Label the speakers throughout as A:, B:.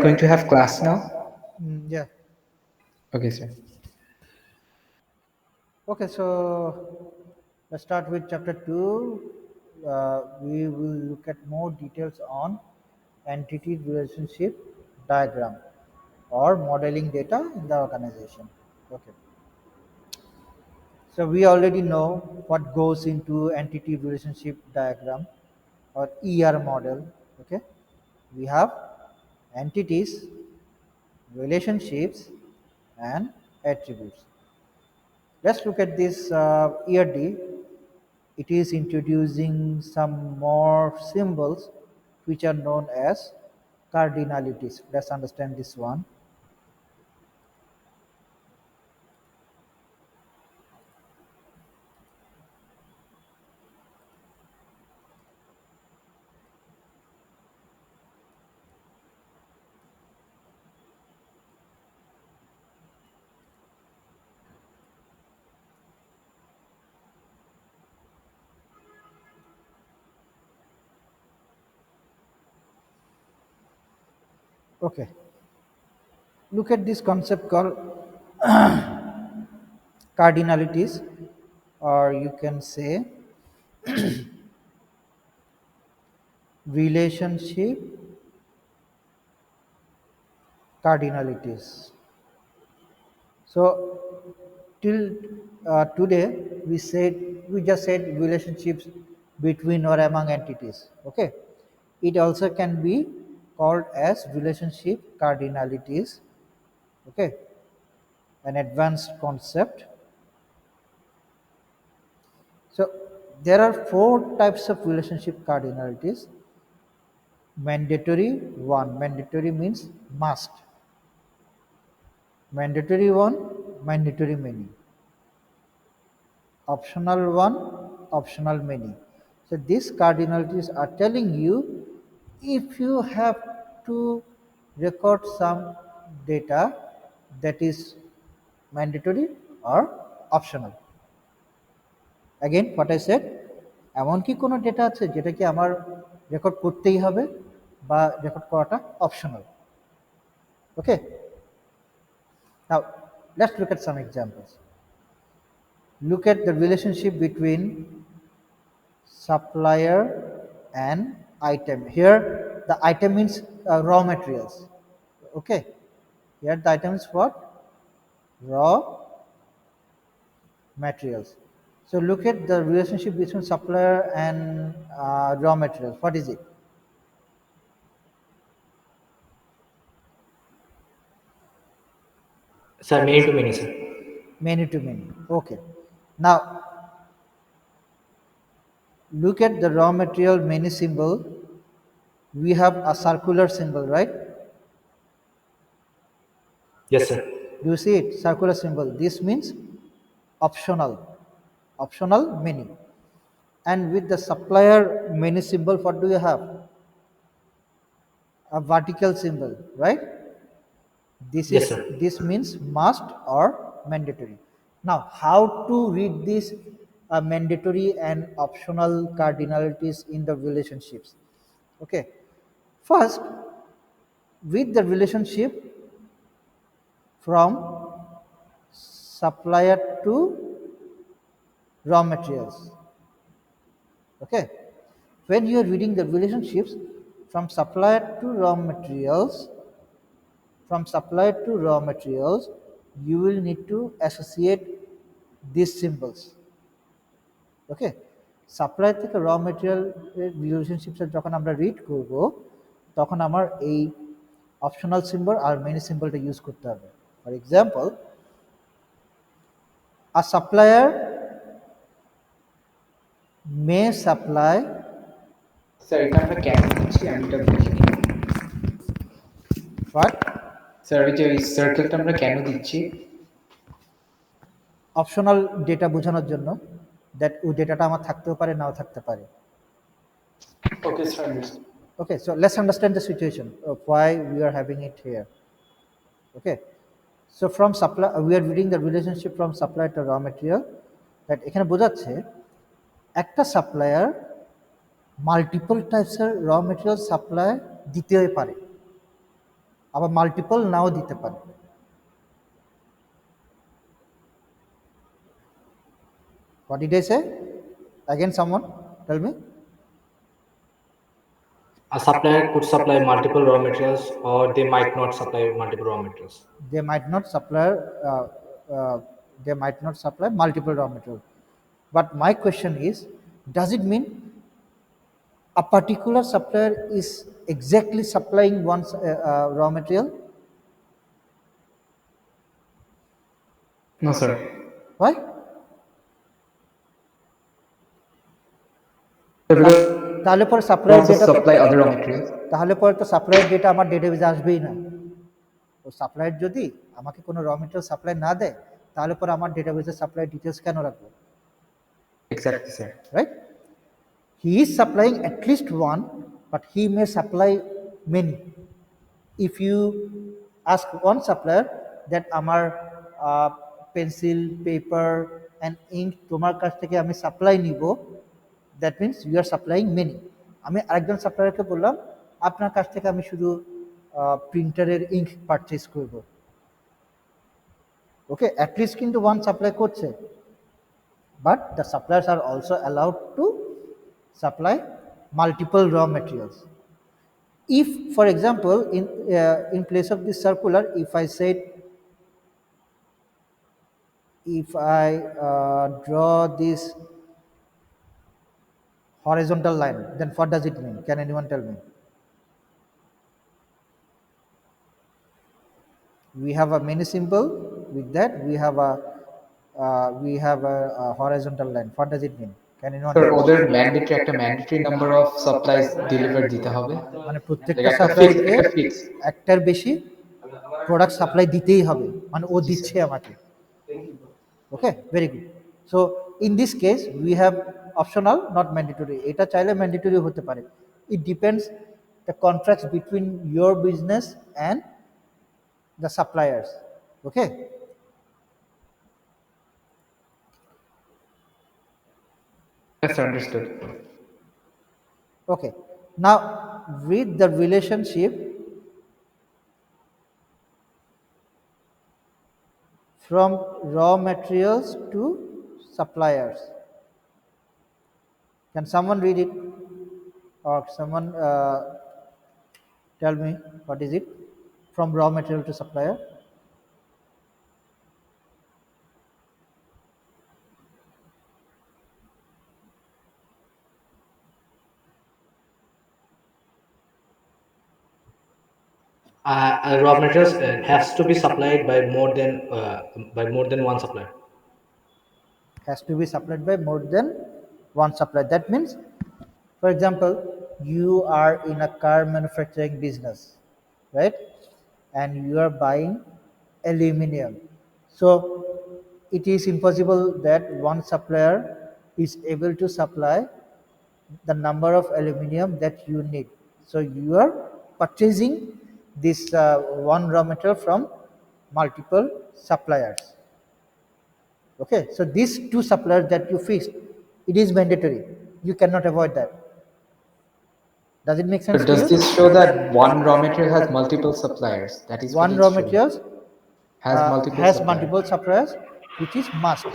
A: Going to have class now?
B: Yeah.
A: Okay, sir.
B: Okay, so let's start with chapter 2. We will look at more details on entity relationship diagram or modeling data in the organization. Okay. So we already know what goes into entity relationship diagram or ER model. Okay. We have entities, relationships, and attributes. Let's look at this ERD. It is introducing some more symbols which are known as cardinalities. Let's understand this one. Okay, look at this concept called cardinalities, or you can say relationship cardinalities. So till today we just said relationships between or among entities. Okay, it also can be called as relationship cardinalities. Okay, an advanced concept. So there are four types of relationship cardinalities. Mandatory one. Mandatory means must. Mandatory one. Mandatory many. Optional one, optional many. So these cardinalities are telling you if you have to record some data that is mandatory or optional. Again what I said, এমন কি কোনো data আছে যেটা কি আমার record করতেই হবে বা রেকর্ড করাটা optional. Okay, now let's look at some examples. Look at the relationship between supplier and item. Here the item means raw materials. Okay, here the item is what? Raw materials. So look at the relationship between supplier and raw materials. What is it?
A: Sir, many to many, sir.
B: Many to many. Okay, now look at the raw material many symbol. We have a circular symbol, right?
A: Yes, sir.
B: Do you see it? Circular symbol. This means optional. Optional many. And with the supplier many symbol, what do you have? A vertical symbol, right?
A: Yes, sir.
B: This means must or mandatory. Now how to read these mandatory and optional cardinalities in the relationships? Okay, first, with the relationship from supplier to raw materials. Okay, when you are reading the relationships from supplier to raw materials, from supplier to raw materials, you will need to associate these symbols. Okay, supply থেকে র material রিলেশনশিপসের যখন আমরা read করব তখন আমার এই optional symbol আর many সিম্বলটা ইউজ করতে হবে। For example, a supplier may supply
A: sir এটা আমরা কেন দিচ্ছি আমি এটা বুঝিনি।
B: what
A: স্যার ওই যে ওই সার্কেলটা আমরা কেন দিচ্ছি?
B: অপশনাল ডেটা বোঝানোর জন্য, দ্যাট ওই ডেটাটা আমার থাকতেও পারে নাও থাকতে পারে।
A: Okay sir.
B: Okay, so let's understand the situation of why we are having it here. Okay, so from supply we are reading the relationship from supply to raw material, that এখানে বোঝাচ্ছে একটা supplier multiple টাইপসের র material supply দিতেই পারে। আবার multiple নাও দিতে পারে। What did I say? Again, someone tell me.
C: A supplier could supply multiple raw materials, or they might not supply multiple raw materials.
B: They might not supply. Uh, uh, they might not supply multiple raw material. But my question is, does it mean a particular supplier is exactly supplying one raw material?
A: No, sir.
B: Why?
A: Because
B: তাহলে পরে
A: they
B: supplier
A: also
B: data
A: supply other raw materials.
B: তাহলে পরে তো supplier data আমার ডেটাবেজে আসবেই না। তো supplier যদি আমাকে কোনো র মেটেরিয়াল সাপ্লাই না দেয়, তাহলে পরে আমার ডেটাবেজে সাপ্লাই ডিটেলস কেন রাখবো?
A: Exactly, sir.
B: Right? He is supplying at least one, but he may supply many. If you ask one supplier that আমার পেন্সিল, পেপার অ্যান্ড ইঙ্ক তোমার কাছ থেকে আমি সাপ্লাই নিব, that means you are supplying many. আমি আরেকজন সাপ্লায়ারকে বললাম আপনার কাছ থেকে আমি শুধু প্রিন্টারের ইঙ্ক পারচেজ করব। ওকে, অ্যাটলিস্ট কিন্তু ওয়ান সাপ্লাই করছে, but the suppliers are also allowed to supply multiple raw materials. If, for example, in place of this circular, if I said, if I draw this horizontal line, then what does it mean? Can anyone tell me? We have a mini symbol. With that, we have a horizontal line. What does it mean? Can anyone
A: Sir,
B: tell me?
A: ওদের mandatory একটা mandatory number of supplies deliver দিতে হবে।
B: মানে
A: Like
B: প্রত্যেকটা
A: একটা
B: সাপ্লায়ারকে
A: একটা fix.
B: একটার বেশি প্রোডাক্ট সাপ্লাই দিতেই হবে, মানে ও দিচ্ছে আমাকে। Okay, very good. So in this case we have optional, not mandatory. এটা চাইলে ম্যান্ডেটরি হতে পারে। It depends the contracts between your business and the suppliers. Okay.
A: Yes, sir, understood.
B: Okay. Now read the relationship from raw materials to suppliers. Can someone read it, or someone tell me what is it from raw material to supplier?
C: Raw materials has to be supplied by more than one supplier.
B: Has to be supplied by more than one supplier. That means, for example, you are in a car manufacturing business, right? And you are buying aluminum. So it is impossible that one supplier is able to supply the number of aluminum that you need. So you are purchasing this one raw material from multiple suppliers. Okay, so these two suppliers that you fixed, it is mandatory. You cannot avoid that. Does it make sense
A: So
B: to
A: does
B: you?
A: this show that one raw material has multiple suppliers? That is what
B: One
A: it's
B: raw
A: showing.
B: materials
A: Has multiple
B: has
A: suppliers.
B: multiple suppliers, which is must.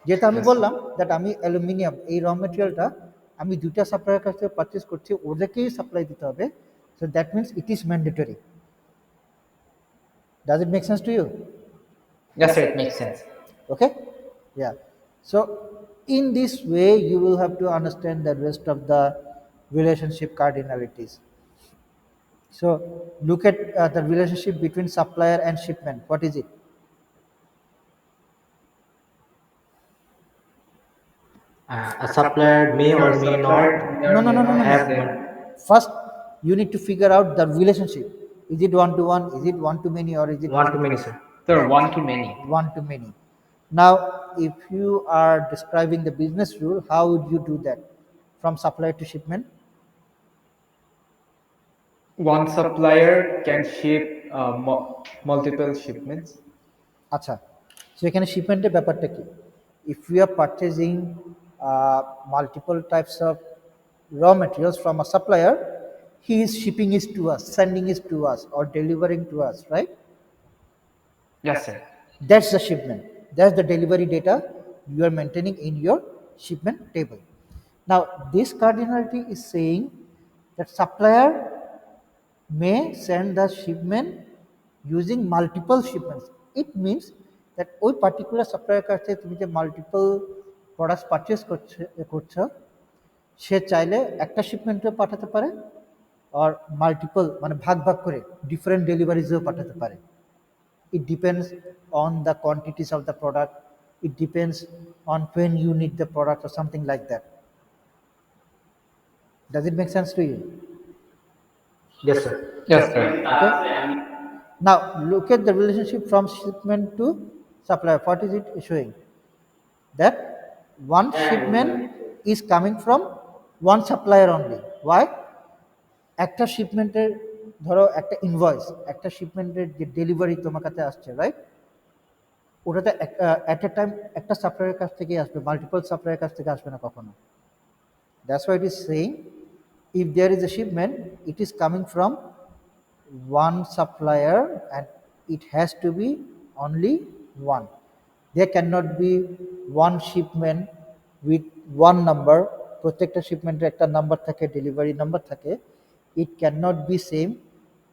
B: যেটা আমি
A: Yes.
B: বললাম that আমি aluminium এই র মেটেরিয়ালটা আমি দুইটা supplier কাছ থেকে পারচেজ করছি, ওদেরকেই সাপ্লাই দিতে হবে। So that means it is mandatory. Does it make sense to you?
A: Yes, sir, it makes sense.
B: Okay, yeah. So in this way you will have to understand the rest of the relationship cardinalities. So look at the relationship between supplier and shipment. What is it?
C: A supplier may or may not
B: No.
C: have
B: First you need to figure out the relationship. Is it one to one, is it one to many, or is it
C: one to many, sir.
A: Sir, one to many.
B: one to many? Now if you are describing the business rule, how would you do that from supplier to shipment?
A: One supplier can ship multiple shipments.
B: আচ্ছা, so এখানে শিপমেন্টের ব্যাপারটা কি? If you are purchasing multiple types of raw materials from a supplier, he is shipping it to us, sending it to us, or delivering to us, right?
A: Yes, sir.
B: That's the shipment. That's the delivery data you are maintaining in your shipment table. Now, this cardinality is saying that supplier may send the shipment using multiple shipments. It means that ওই particular supplier কাছ থেকে তুমি যে multiple products purchase করছো সে চাইলে একটা শিপমেন্টও পাঠাতে পারে আর মাল্টিপল মানে ভাগ ভাগ করে ডিফারেন্ট ডেলিভারিজও পাঠাতে পারে। It depends on the quantities of the product. It depends on when you need the product or something like that. Does it make sense to you?
C: Yes, sir.
A: Yes, sir.
B: Okay. Now look at the relationship from shipment to supplier. What is it showing? That one shipment is coming from one supplier only. Why? একটা শিপমেন্টের ধরো একটা invoice, একটা শিপমেন্টের যে delivery তোমার কাছে আসছে, right? ওটাতে at a time একটা সাপ্লায়ারের কাছ থেকে আসবে, মাল্টিপল সাপ্লায়ারের কাছ থেকে আসবে না কখনো। That's why it is saying if there is a shipment, it is coming from one supplier and it has to be only one. There cannot be one shipment with one number. প্রত্যেকটা শিপমেন্টের একটা number থাকে, delivery number থাকে। It cannot be same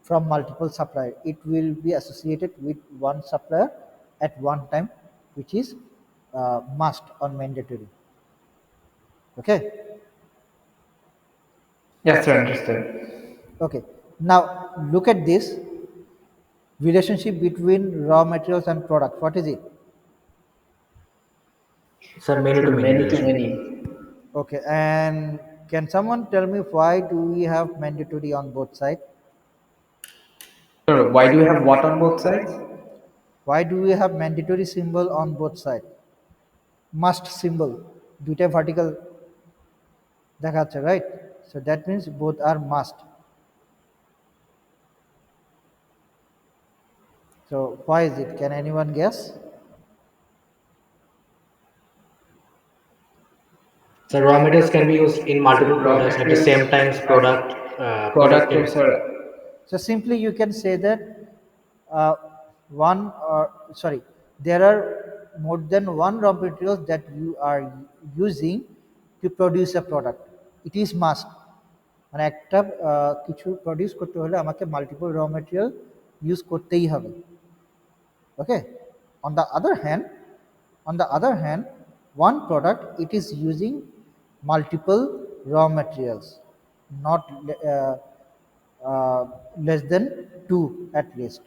B: from multiple supplier. It will be associated with one supplier at one time, which is must or mandatory. Okay.
A: Yes, sir. Understood.
B: Okay, now look at this relationship between raw materials and product. What is it?
C: Sir, many to
A: Sir,
C: many
A: many to
C: relation.
A: many.
B: Okay, and can someone tell me why do we have mandatory on both sides?
A: Sir, why do we have what on both sides?
B: Why do we have mandatory symbol on both sides? Must symbol, দুইটা vertical দেখাচ্ছে, right? So that means both are must. So why is it? Can anyone guess?
C: So raw materials can be used in multiple
A: Raw
C: products at the
A: materials
C: same times. Product
A: product
C: can,
A: also.
B: So simply you can say that uh, there are more than one raw materials that you are using to produce a product. It is must. মানে একটা কিছু produce করতে হলে আমাকে multiple র material use করতেই হবে। Okay. On the other hand, one product it is using multiple raw materials, not less than two at least.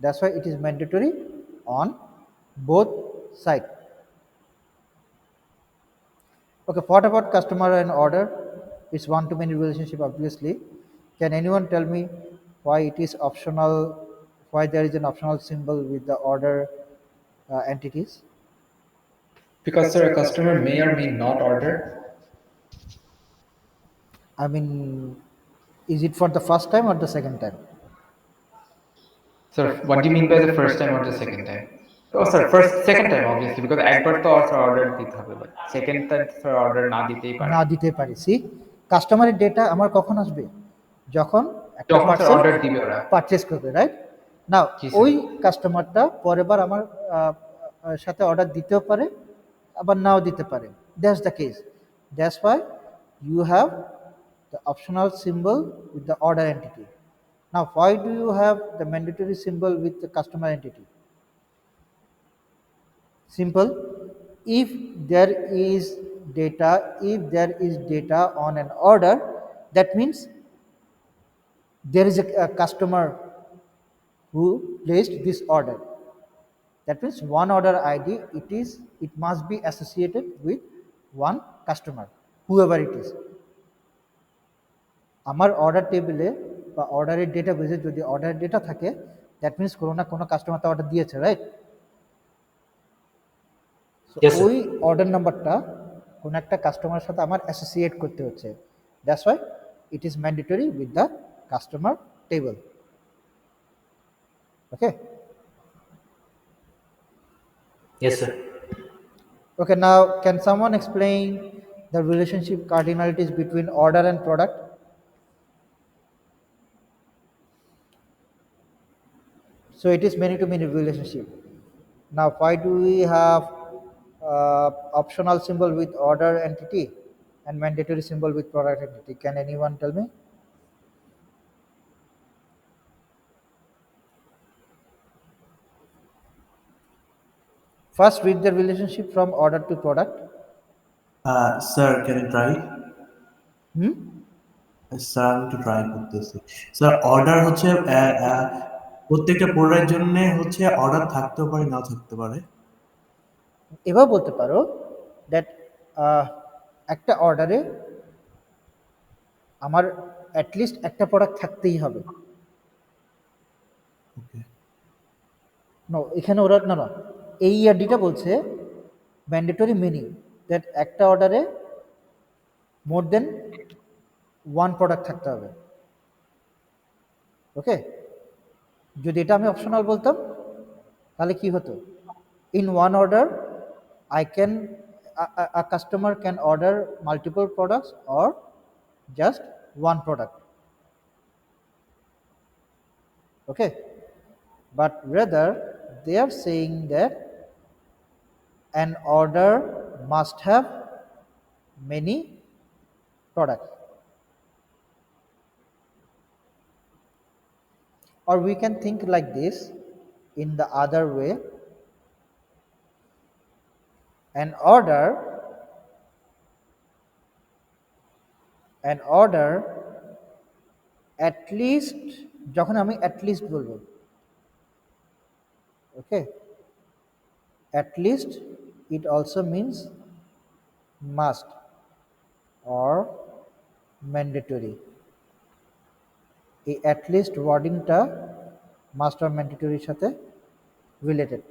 B: That's why it is mandatory on both sides. Okay, what about customer and order? It's one to many relationship, obviously. Can anyone tell me why it is optional, why there is an optional symbol with the order entities?
A: Because, sir, a customer may or may not order.
B: I mean, is it for the first time or the second time?
A: Sir, what do you mean by the first time or the second time? Oh, sir, second time obviously because একবার তো order দিতে হবে, but second time sir order না দিতেই পারে।
B: না দিতে পারি। সি কাস্টমারের ডেটা আমার কখন আসবে? যখন একটা
A: যখন স্যার
B: পার্সেল
A: অর্ডার দিবে ওরা।
B: পারচেজ করবে, রাইট? নাও
A: জি, স্যার।
B: ওই কাস্টমারটা পরের বার আমার সাথে অর্ডার দিতেও পারে, আবার নাও দিতে পারে। That's the case. That's why you have the optional symbol with the order entity. Now, why do you have the mandatory symbol with the customer entity? Simple. If there is data on an order, that means there is a customer who placed this order. That means one order ID, it must be associated with one customer, whoever it is. আমার order টেবিলে বা অর্ডারের ডেটাবেজে যদি order data থাকে, that means কোনো না কোনো customer তো অর্ডার দিয়েছে, রাইট? ওই অর্ডার নাম্বারটা কোনো একটা কাস্টমারের সাথে আমার অ্যাসোসিয়েট করতে হচ্ছে। That's why it is mandatory with the customer table. Okay?
C: Yes, sir.
B: Okay, now can someone explain the relationship cardinalities between order and product? So it is many to many relationship. Now, why do we have optional symbol with order entity and mandatory symbol with product entity? Can anyone tell me? First, read the relationship from order to product.
D: Sir, can you try?
B: Hmm?
D: Sir আমি একটু try করতেছি। Sir order হচ্ছে প্রত্যেকটা প্রোডাক্টের জন্য হচ্ছে order থাকতেও পারে নাও থাকতে পারে।
B: এবার বলতে পারো দ্যাট একটা অর্ডারে আমার অ্যাটলিস্ট একটা প্রোডাক্ট থাকতেই হবে।
D: ওকে।
B: নো, এখানে ওরা না না এই ইয়ারডিটা বলছে ম্যান্ডেটরি মিনিং দ্যাট একটা অর্ডারে মোর দেন ওয়ান প্রোডাক্ট থাকতে হবে। ওকে, যদি এটা আমি অপশনাল বলতাম তাহলে কি হতো? In one order I can a customer can order multiple products or just one product. Okay, but rather they are saying that an order must have many products, or we can think like this in the other way. An order at least, যখন আমি at least বলবো, okay, at least it also means must or mandatory. এই at least ওয়ার্ডিংটা must or ম্যান্ডেটরির সাথে related.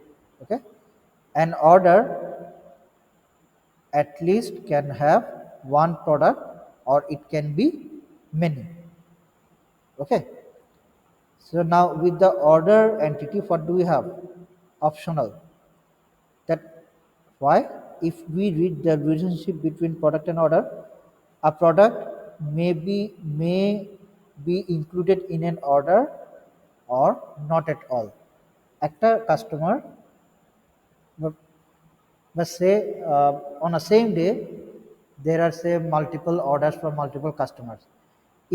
B: Okay, an order at least can have one product or it can be many. Okay, so now with the order entity, what do we have? Optional. That why, if we read the relationship between product and order, a product may be included in an order or not at all. একটা customer, let's say on a same day there are say multiple orders from multiple customers.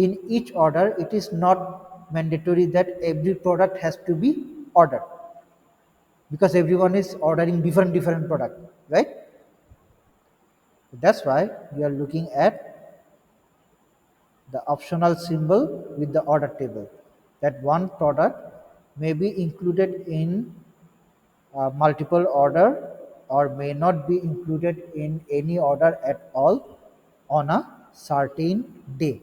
B: In each order it is not mandatory that every product has to be ordered, because everyone is ordering different product, right? That's why we are looking at the optional symbol with the order table, that one product may be included in multiple order or may not be included in any order at all on a certain day.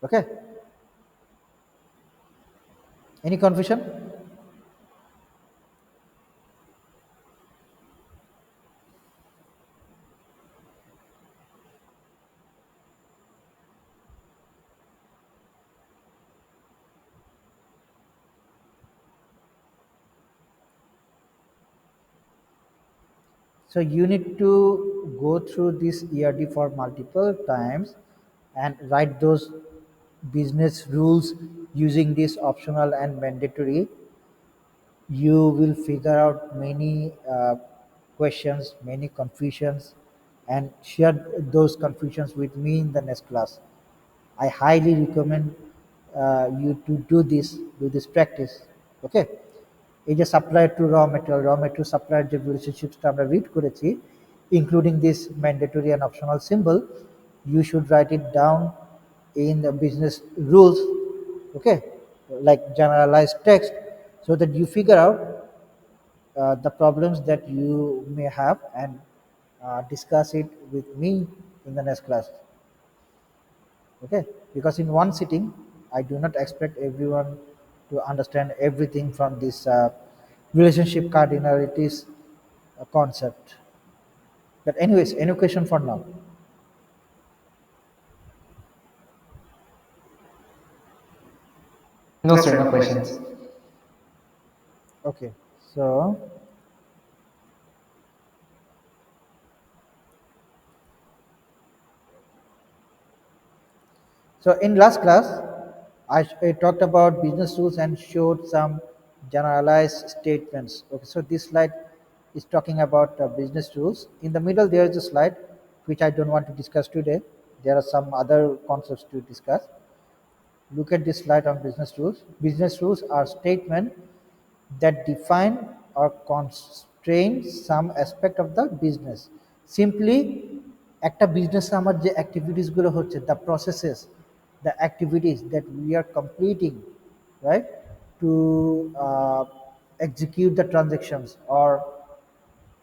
B: Okay, any confusion? So you need to go through this ERD for multiple times and write those business rules using this optional and mandatory. You will figure out many questions, many confusions, and share those confusions with me in the next class. I highly recommend you to do this practice. Okay, এই যে supplier to raw material supplier যে রিলেশনশিপটা আমরা read করেছি, including this mandatory and optional symbol, you should write it down in the business rules. Okay, like generalized text, so that you figure out the problems that you may have and discuss it with me in the next class. Okay, because in one sitting I do not expect everyone to understand everything from this relationship cardinalities concept. But anyways, any question for now?
A: No, sir, no questions.
B: Okay, so in last class I talked about business rules and showed some generalized statements. Okay, so this slide is talking about business rules. In the middle, there is a slide which I don't want to discuss today. There are some other concepts to discuss. Look at this slide on business rules. Business rules are statements that define or constrain some aspect of the business. Simply একটা business আমার যে অ্যাক্টিভিটিসগুলো হচ্ছে the processes, the activities that we are completing, right, to execute the transactions, or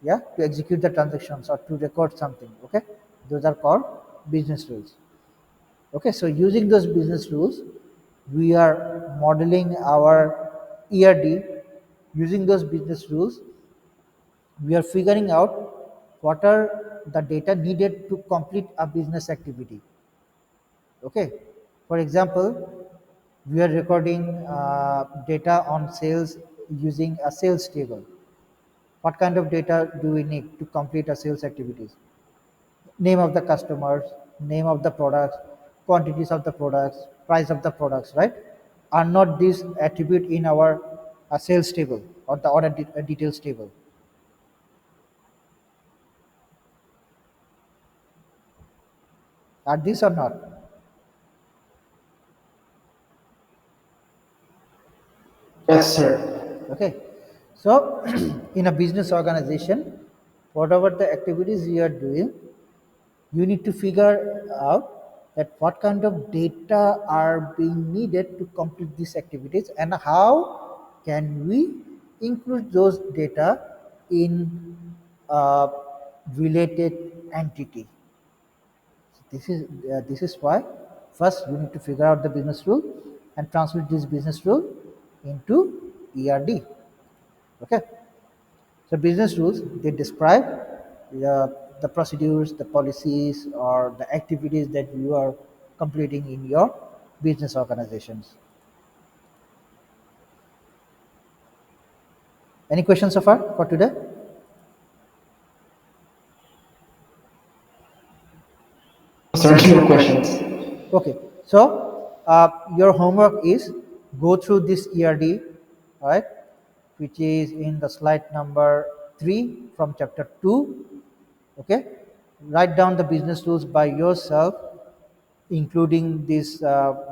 B: yeah, to execute the transactions or to record something. Okay, those are called business rules. Okay, so using those business rules, we are modeling our ERD. Using those business rules, we are figuring out what are the data needed to complete a business activity. Okay, for example, we are recording data on sales using a sales table. What kind of data do we need to complete a sales activities? Name of the customers, name of the products, quantities of the products, price of the products, right? Are not these attribute in our sales table or the order details table? Are these or not?
A: Yes, sir.
B: Okay. So in a business organization, whatever the activities you are doing, you need to figure out that what kind of data are being needed to complete these activities and how can we include those data in a related entity. This is why first you need to figure out the business rule and translate this business rule into ERD. Okay. So business rules, they describe the procedures, the policies, or the activities that you are completing in your business organizations. Any questions so far for today?
A: Sir, no questions.
B: Okay. So your homework is go through this ERD, right, which is in the slide number 3 from chapter 2. Okay. Write down the business rules by yourself, including these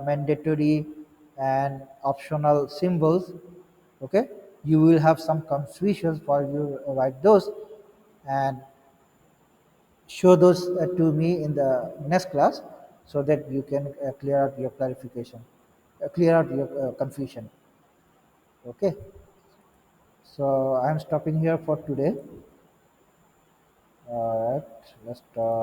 B: mandatory and optional symbols. Okay, you will have some confusions while you write those, and show those to me in the next class so that you can clear out your clarification, clear out your confusion. Okay, so I'm stopping here for today. All right, let's stop.